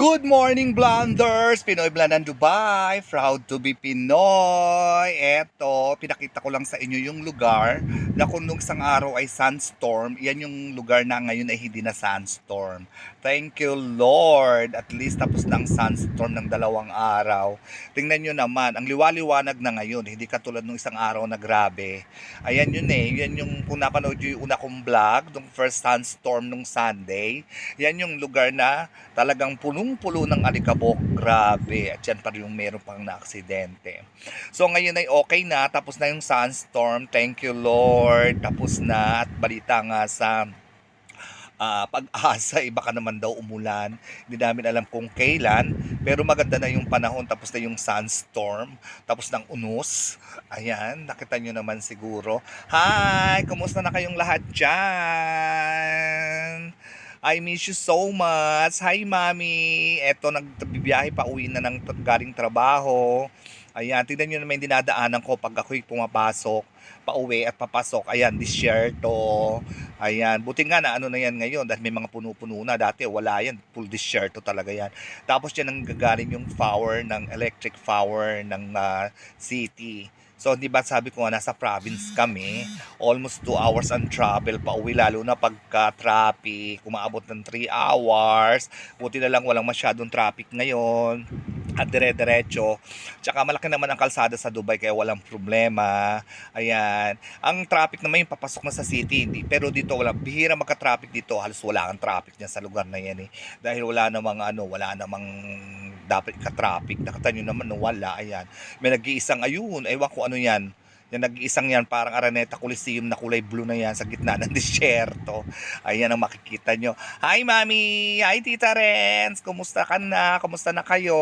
Good morning, Blanders! Pinoy Blandan Dubai, proud to be Pinoy. Eto, pinakita ko lang sa inyo yung lugar na kung nung isang araw ay sandstorm, yan yung lugar na ngayon ay hindi na sandstorm. Thank you, Lord! At least tapos na ang sandstorm ng 2 araw. Tingnan nyo naman, ang liwaliwanag na ngayon, hindi katulad nung isang araw na grabe. Ayan yun yan yung kung napanood yung una kong vlog, nung first sandstorm nung Sunday, yan yung lugar na talagang punong-pulo ng alikabok, grabe. At yan pa rin yung meron pang na-aksidente. So ngayon ay okay na, tapos na yung sandstorm, thank you Lord. Tapos na at balita nga sa pag-asa, baka naman daw umulan. Hindi namin alam kung kailan, pero maganda na yung panahon, tapos na yung sandstorm, tapos ng unos. Ayan, nakita nyo naman siguro. Hi! Kumusta na kayong lahat dyan? I miss you so much. Hi, Mami. Eto, nagbibiyahe pa uwi na ng galing trabaho. Ayan, tignan nyo naman yung dinadaanan ko pag ako'y pumapasok, pauwi at papasok. Ayan, disyerto. Ayan, buti nga na ano na yan ngayon dahil may mga puno-puno na. Dati wala yan, full disyerto talaga yan. Tapos yan ang gagaling yung power ng electric power ng city. So, di ba sabi ko nga, nasa province kami, almost 2 hours ang travel pa uwi, lalo na pagka traffic, umaabot ng 3 hours. Buti na lang walang masyadong traffic ngayon at dire-diretso. Tsaka malaki naman ang kalsada sa Dubai kaya walang problema. Ayan. Ang traffic naman yung papasok na sa city, hindi. Pero dito wala, bihira magka-traffic dito, halos wala ang traffic niya sa lugar na yan eh. Dahil wala namang dapat ka-traffic. Nakita nyo naman, wala. Ayan. May nag-iisang ayun, ewan ko ano yan. Yung nag-iisang yan, parang Araneta Coliseum na kulay blue na yan sa gitna ng disyerto. Ayan ang makikita nyo. Hi, Mami! Hi, Tita Renz! Kumusta ka na? Kumusta na kayo?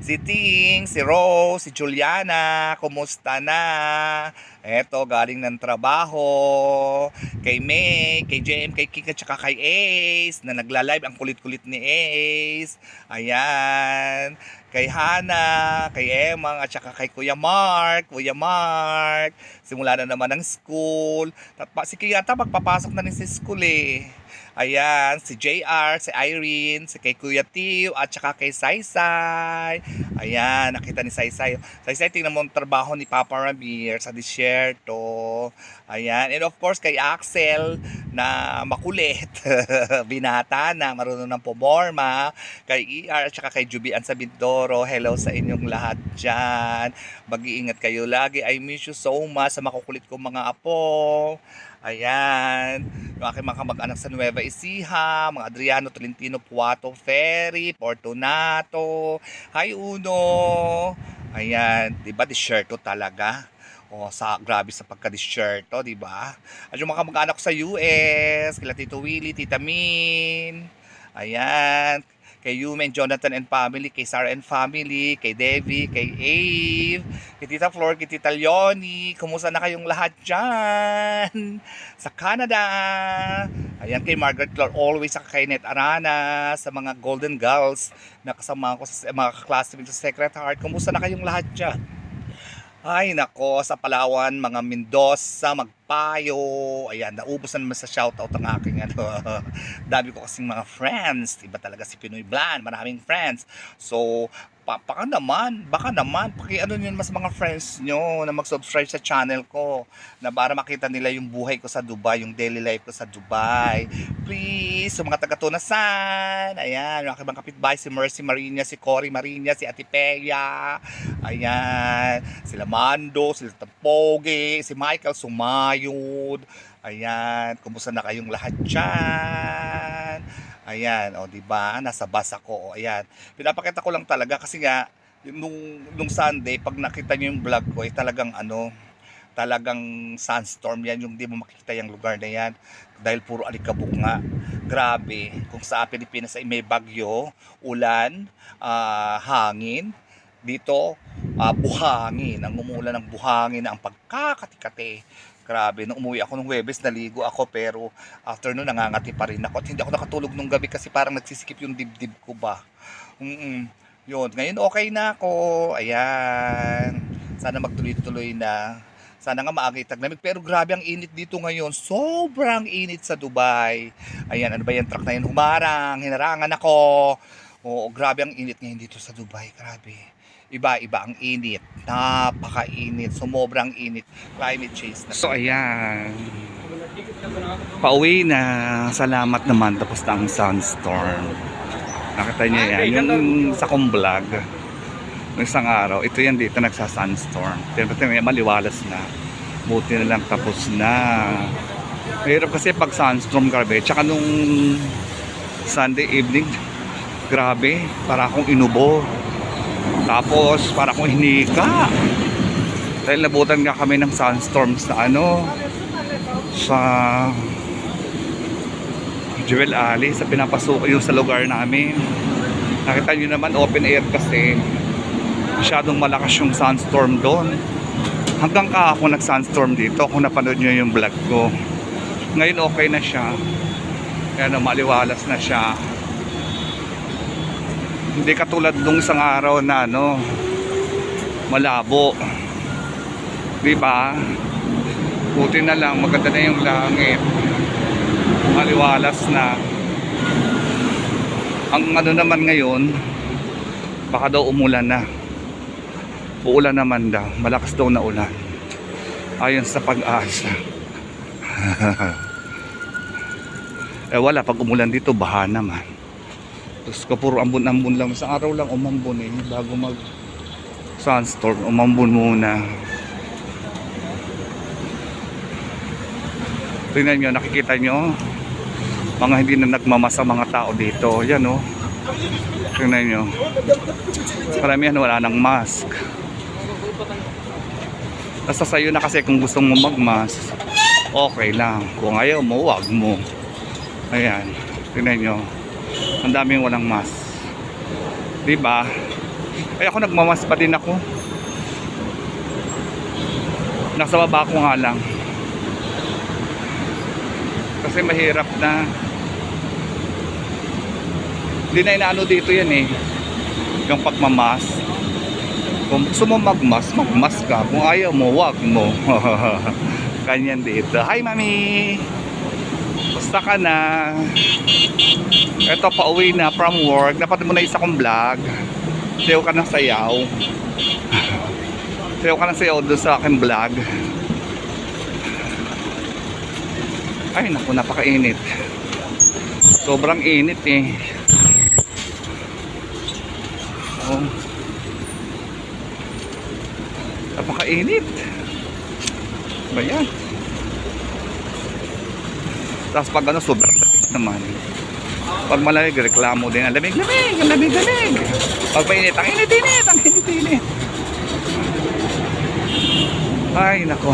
Si Ting, si Rose, si Juliana, kumusta na? Eto, galing ng trabaho. Kay May, kay JM, kay Kika, tsaka kay Ace, na nagla-live. Ang kulit-kulit ni Ace. Ayan. Kay Hana, kay Emang, at saka kay Kuya Mark. Kuya Mark, simula na naman ng school. Si Kiyata magpapasok na rin sa school eh. Ayan, si JR, si Irene, si kay Kuya Tio, at saka kay Saysay. Ayan, nakita ni Saysay. Saysay, tingnan mo ang trabaho ni Papa Ramir sa disyerto. Ayan, and of course kay Axel na makulit. Binata na, marunong ng pumorma. Kay ER, at saka kay Jubian sa Bindoro. Hello sa inyong lahat dyan. Mag-iingat kayo lagi. I miss you so much sa makukulit kong mga apo. Ayan, yung aking mga kamag-anak sa Nueva Ecija, mga Adriano, Tolentino, Puato, Ferry, Fortunato, Hi Uno. Ayan, di ba disyerto talaga? O grabe sa pagka-disyerto, di ba? At yung mga kamag-anak ko sa US, kila Tito Willie, Tita Min. Ayan, kay Yumen, Jonathan and family, kay Sarah and family, kay Devi, kay Ave, kay Tita Flor, kay Tita Leonie. Kumusta na kayong lahat dyan? Sa Canada. Ayan, kay Margaret Flor, always sa kay Net Arana, sa mga Golden Girls na kasama ko sa mga classmates sa Sacred Heart. Kumusta na kayong lahat dyan? Ay nako, sa Palawan, mga Mendoza, Magpayo. Ayan, naubos na naman sa shoutout ang aking dami ko kasing mga friends. Iba talaga si Pinoy Blan, maraming friends. So, baka naman, paki-ano nyo mas mga friends nyo na mag-subscribe sa channel ko na para makita nila yung buhay ko sa Dubai, yung daily life ko sa Dubai. Please, sa mga taga-Tunasan, ayan, yung aking mga kapitbahay, si Mercy Marinia, si Cory Marinia, si Ate Peya, ayan, sila Mando, sila Tapoge, si Michael Sumayod, ayan, kumusta na kayong lahat dyan? Ayan, o di ba? Nasa bus ako. O, ayan. Pinapakita ko lang talaga kasi nga nung Sunday pag nakita niyo yung vlog ko, talagang talagang sandstorm yan, yung di mo makikita yung lugar na yan dahil puro alikabok nga. Grabe. Kung sa Pilipinas ay may bagyo, ulan, hangin, dito buhangin, ang umulan ng buhangin, ang pagkakatikate. Grabe, nung umuwi ako nung Huwebes, naligo ako pero after nun nangangati pa rin ako. At hindi ako nakatulog nung gabi kasi parang nagsisikip yung dibdib ko ba. Yun, ngayon okay na ako. Ayan. Sana magtuloy-tuloy na. Sana nga maaga itaglamig. Pero grabe ang init dito ngayon. Sobrang init sa Dubai. Ayan, ano ba yung truck na yun? Humarang, hinarangan ako. Oo, grabe ang init ngayon dito sa Dubai, grabe. Iba-iba ang init, napakainit, sumobrang init, climate change na. So ayan, pauwi na, salamat naman, tapos na ang sunstorm. Nakita niyo yan, yung sa kong vlog, ng isang araw, ito yan dito nagsa-sunstorm. Pero maliwalas na, buti na lang tapos na. Pero kasi pag sunstorm, grabe, tsaka nung Sunday evening, grabe, para akong inubo. Tapos para akong hinika. Dahil nabutan nga kami ng sunstorm sa sa Jewel Alley, sa pinapasok yung sa lugar namin. Nakita nyo naman, open air kasi. Masyadong malakas yung sunstorm doon. Hanggang kahapon nag-sunstorm dito, kung napanood nyo yung vlog ko. Ngayon okay na siya. Kaya maliwalas na siya. Hindi katulad nung isang araw na malabo. Diba? Buti na lang, maganda na yung langit. Maliwalas na. Ang naman ngayon, baka daw umulan na. Uulan naman daw. Malakas daw na ulan. Ayon sa Pag-asa. Wala, pag umulan dito, baha naman. Tapos puro ambon-ambon lang. Sa araw lang umambon bago mag sunstorm, umambon muna. Tingnan nyo, nakikita nyo mga hindi na nagmamasa mga tao dito. Yan tingnan nyo, karamihan wala ng mask. Nasa sayo na kasi kung gusto mo magmask, okay lang. Kung ayaw mo, wag mo. Ayan, tingnan nyo, ang daming walang mask, diba? Ay ako nagmamas pa din ako. Nasa baba ko nga lang kasi mahirap na. Hindi na inaano dito yan yung pagmamas. Kung gusto mo magmas, magmas ka. Kung ayaw mo, wag mo. Ganyan dito. Hi mami, basta ka na. Eto, pauwi na from work. Napatid mo na isa kong vlog. Sayaw ka ng sayaw. Sayaw ka ng sayaw doon sa aking vlog. Ay naku, napakainit. Sobrang init napakainit. Ba yan? Tapos pag sobrang tapik naman. Pag malamig, reklamo din. Ang lamig-lamig, ang lamig-lamig. Pag mainit, ang init-init, ang init-init. Ay, naku.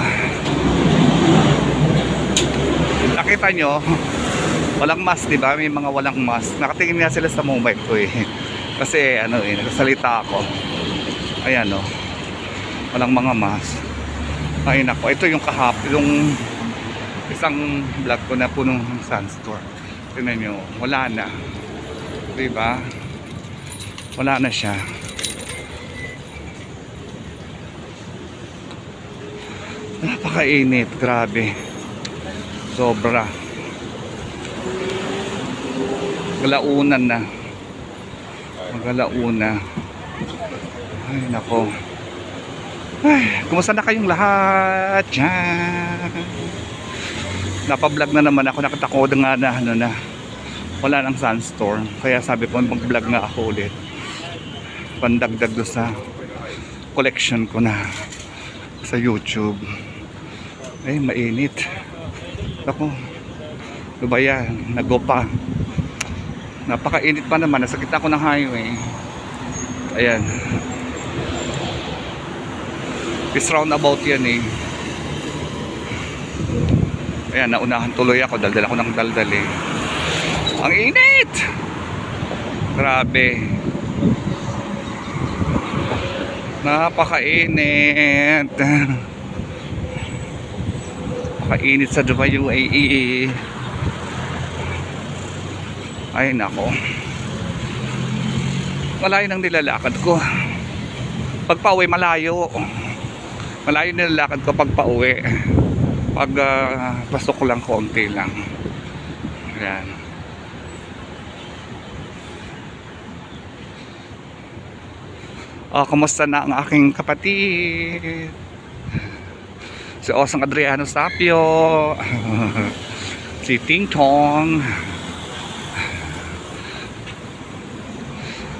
Nakita nyo, walang mask, diba? May mga walang mask. Nakatingin nga sila sa mobile ko Kasi, nagsasalita ako. Ayan, walang mga mask. Ay, naku. Ito yung yung isang vlog ko na punong sunstorm. Tingnan nyo, wala na. Diba? Wala na siya. Napakainit, grabe. Sobra. Galaunan na. Magalauna. Ay, nako. Ay, kumusta na kayong lahat? Diyan. Napablog na naman ako, nakatakod nga na wala ng sunstorm, kaya sabi ko mag-vlog nga ako ulit, pandagdag do sa collection ko na sa YouTube. Ay, mainit ako. Ano ba yan? Nagopa. Napakainit pa naman, nasa gitna ko ng highway. Ayan, this roundabout yan Ayan, naunahan tuloy ako. Daldal ako ng daldal Ang init! Grabe. Napakainit. Napakainit sa Dubai, UAE. Ay, nako. Malayo nang nilalakad ko. Pag pauwi, malayo. Malayo nilalakad ko pag pauwi. Pag pasok lang, konti lang. Ayan. Oh, kumusta na ang aking kapatid? Si Osang Adriano Sapio. Si Ting Tong.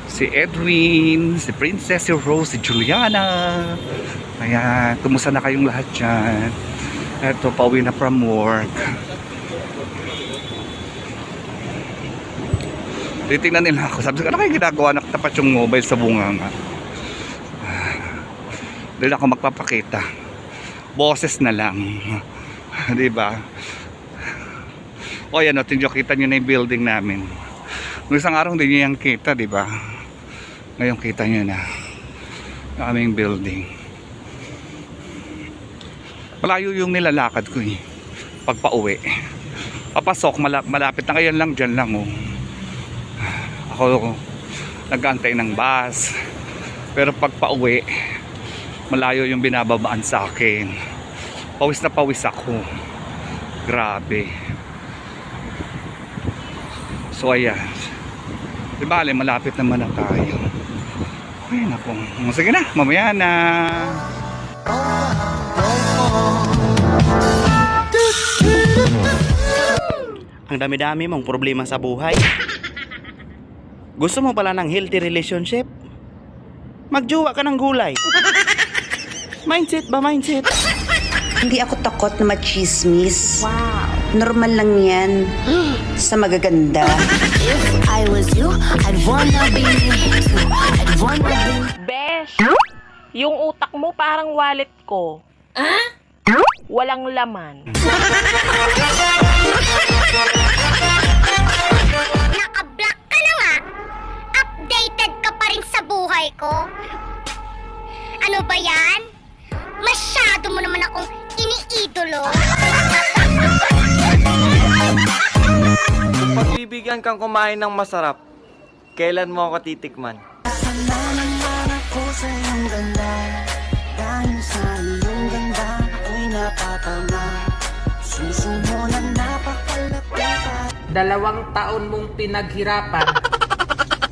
Si Edwin, si Princess, si Rose, si Juliana. Ayan, kumusta na kayong lahat dyan? Eto, pauwi na from work. Titingnan nila ako. Sabi ko, ano kayo ginagawa? Nakatapat yung mobile sa bunganga. Dahil ako magpapakita. Boses na lang. Diba? O yan, o, kita nyo na yung building namin. Nung isang araw hindi nyo yung kita, diba? Ngayon kita nyo na yung aming building. Malayo yung nilalakad ko eh. Pag pauwi. Papasok, malapit na ngayon lang, dyan lang oh. Ako nag-aantay ng bus. Pero pag pauwi, malayo yung binababaan sa akin. Pawis na pawis ako. Grabe. So ayan. Di bale, malapit naman na tayo. Ay naku. Sige na, mamaya na. Ang dami-dami mong problema sa buhay. Gusto mo pala ng healthy relationship? Magjowa ka ng gulay. Mindset ba, mindset? Hindi ako takot na machismis. Wow. Normal lang yan sa magaganda. If I was you, I'd wanna be. Besh, yung utak mo parang wallet ko. Walang laman. Naka-block ka na nga. Updated ka pa rin sa buhay ko. Ano ba yan? Masyado mo naman akong iniidolo. Kung pagbibigyan kang kumain ng masarap, kailan mo ako titikman? Dalawang taon mong pinaghirapan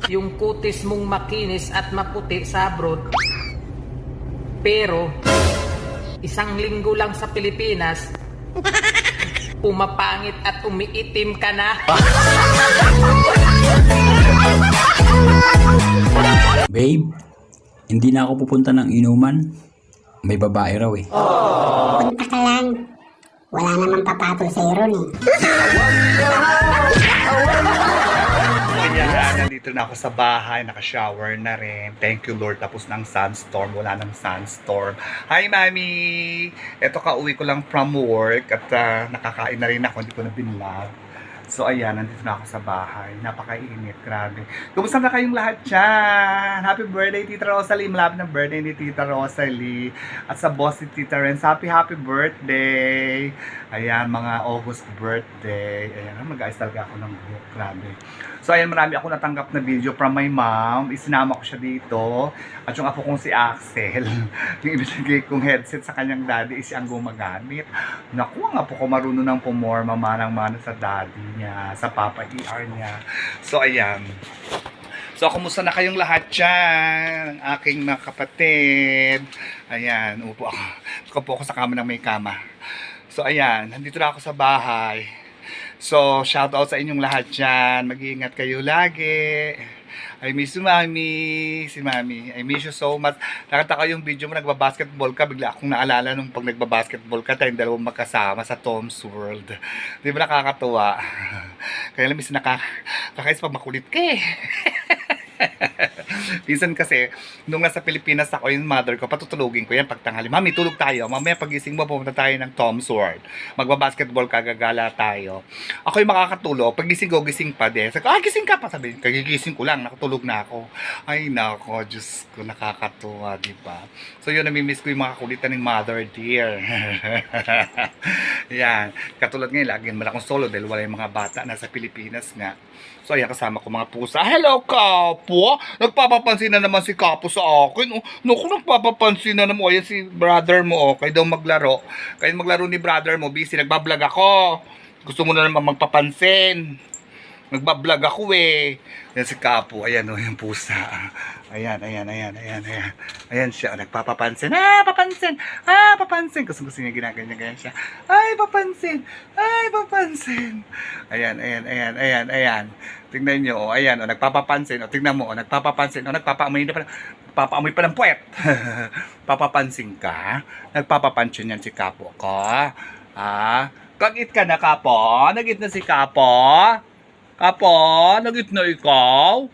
yung kutis mong makinis at maputi sa abroad. Pero isang linggo lang sa Pilipinas, pumapangit at umiitim ka na. Babe, hindi na ako pupunta ng inuman. May babae raw eh. Punta ka lang. Wala namang papatol sa'yo ron eh. Ayan, nandito na ako sa bahay, naka-shower na rin. Thank you Lord, tapos ng sunstorm, wala ng sunstorm. Hi Mami! Eto, kauwi ko lang from work at nakakain na rin ako, hindi ko na binlog. So ayan, nandito na ako sa bahay. Napakainit, grabe. Kumusta na kayong lahat dyan? Happy birthday Tita Rosalie. Malapit ng birthday ni Tita Rosalie. At sa boss ni Tita Renz, happy birthday. Ayan, mga August birthday. Ayan, mag-ayos talaga ako ng buhok. Grabe. So ayan, marami ako natanggap na video from my mom. Isinama ko siya dito. At yung apo kong si Axel, yung ibigay kong headset sa kanyang daddy is ang gumagamit. Naku, ang apo ko marunong ng pumorma manang-mana sa daddy niya, sa papa ER niya. So ayan. So kumusta na kayong lahat dyan? Ang aking mga kapatid. Ayan, upo ako. Upo ako sa kama ng may kama. So ayan, nandito na ako sa bahay. So, shout out sa inyong lahat dyan. Mag-iingat kayo lagi. I miss you, Mami. Si Mami. I miss you so much. Nakita ko yung video mo, nagbabasketball ka. Bigla akong naalala nung pag nagbabasketball ka, tayong dalawang magkasama sa Tom's World. Di ba nakakatuwa? Kaya lang, minsan nakakais pa makulit ka eh. Minsan kasi, nung nasa Pilipinas ako, yung mother ko, patutulugin ko yan pagtanghali. Mami, tulog tayo. Mamaya pagising mo, pumunta tayo ng Tom's World. Magbabasketball ka, gagala tayo. Ako yung makakatulog. Pagising ko, gising pa din. Sabi ko, gising ka pa. Sabi, kagigising ko lang, nakatulog na ako. Ay, nako, Diyos ko, nakakatuwa, diba? So, yun, namimiss ko yung mga kulitan ng mother dear. Yan. Katulad ngayon, lagi naman akong solo dahil wala yung mga bata nasa Pilipinas nga. So, ayan, kasama ko mga pusa. Hello, Kapo! Nagpapapansin na naman si Kapo sa akin. Oh, naku, nagpapapansin na naman. Ayan si brother mo, oh. Kayo daw maglaro. Kayo maglaro ni brother mo. Busy, nagbablog ako. Gusto mo na naman magpapansin. Nagbablog ako eh. Yan si Kapo. Ayan o, yung pusa. Ayan. Ayan siya. Nagpapapansin. Papansin. Papansin. Kasi gusto niya ginaganyan siya. Papansin. Papansin. Ayan. Tingnan nyo. Ayan o, nagpapapansin. O, tingnan mo. O, nagpapapansin. O, nagpapaamoy pa ng puwet. Papapansin ka. Nagpapapansin yan si Kapo ko. Kag-it ka na, Kapo. Nag-it na si Kapo. Kapo, nag-it na ikaw?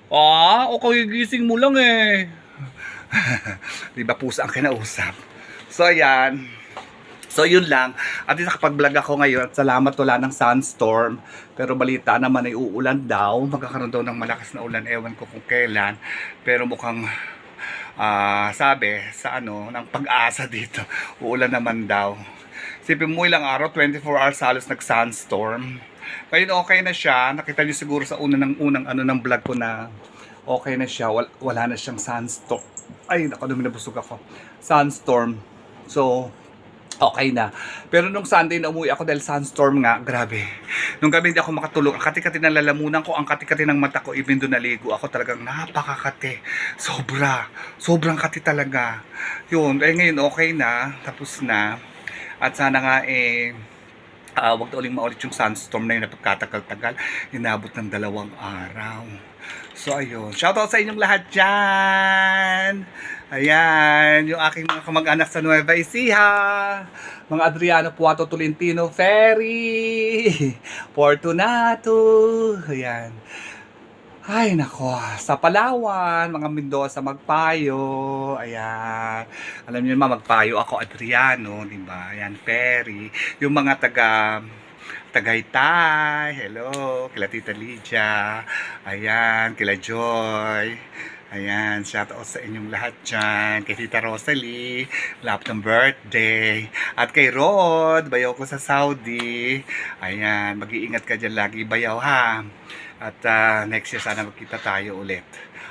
O kagigising mo lang eh. Diba pusa ang kinausap? So, ayan. So, yun lang. At nakapag-vlog ako ngayon at salamat wala ng sunstorm. Pero balita naman ay uulan daw. Magkakaroon daw ng malakas na ulan. Ewan ko kung kailan. Pero mukhang sabi sa ng pag-asa dito. Uulan naman daw. Sipin mo ilang araw, 24 hours halos nag-sunstorm. Ngayon okay na siya. Nakita niyo siguro sa unang ng vlog ko na okay na siya. Wala na siyang sunstorm. Ay, naku, nabusog ako. Sunstorm. So, okay na. Pero nung Sunday na umuwi ako dahil sunstorm nga, grabe. Nung gabi hindi ako makatulog. Ang kati-kati ng lalamunan ko, ang kati-kati ng mata ko, even doon naligo ako, talagang napakakati. Sobrang kati talaga. Yun, ngayon okay na. Tapos na. At sana nga wag na uling maulit yung sunstorm na yun na pagkatagal-tagal. Inabot ng 2 araw. So, ayun. Shoutout sa inyong lahat dyan. Ayan. Yung aking mga kamag-anak sa Nueva Ecija. Mga Adriano Puato Tolentino Ferry. Fortunato. Ayan. Ay, nako. Sa Palawan, mga Mendoza, Magpayo. Ayan. Alam niyo naman, Magpayo ako, Adriano, di ba? Ayan, Ferry. Yung mga Tagaytay. Hello. Kila Tita Lydia. Ayan. Kila Joy. Ayan, shout out sa inyong lahat dyan. Kay Tita Rosalie, lahat ng birthday. At kay Rod, bayaw ko sa Saudi. Ayan, mag-iingat ka dyan lagi, bayaw ha. At next year sana magkita tayo ulit.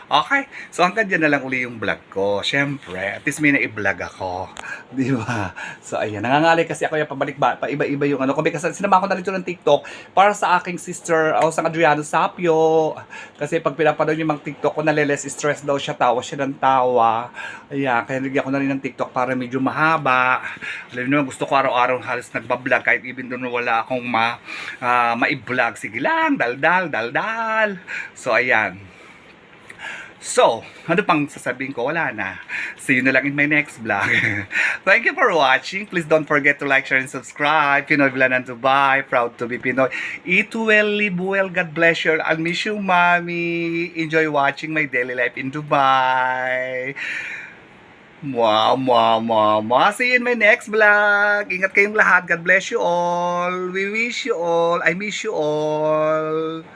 Okay, so hanggang dyan na lang uli yung vlog ko. Siyempre, at least may na-i-vlog ako. Di ba? So ayan, nangangalay kasi ako yung pabalik ba, paiba-iba yung Kung kasi sinama ko na rin ng TikTok para sa aking sister, sa Adriano Sapio. Kasi pag pinapanood yung mga TikTok ko, naliles stress daw siya, tawa siya ng tawa. Ayan, kaya nagyan ko na rin ng TikTok para medyo mahaba. Alam naman, gusto ko araw-araw halos nagbablog kahit even doon wala akong ma-i-vlog. Sige lang, daldal. So ayan. So, ano pang sasabihin ko? Wala na. See you na lang in my next vlog. Thank you for watching. Please don't forget to like, share, and subscribe. Pinoy Bilanan Dubai. Proud to be Pinoy. Eat well, live well. God bless you. I'll miss you, mommy. Enjoy watching my daily life in Dubai. See you in my next vlog. Ingat kayong lahat. God bless you all. We wish you all. I miss you all.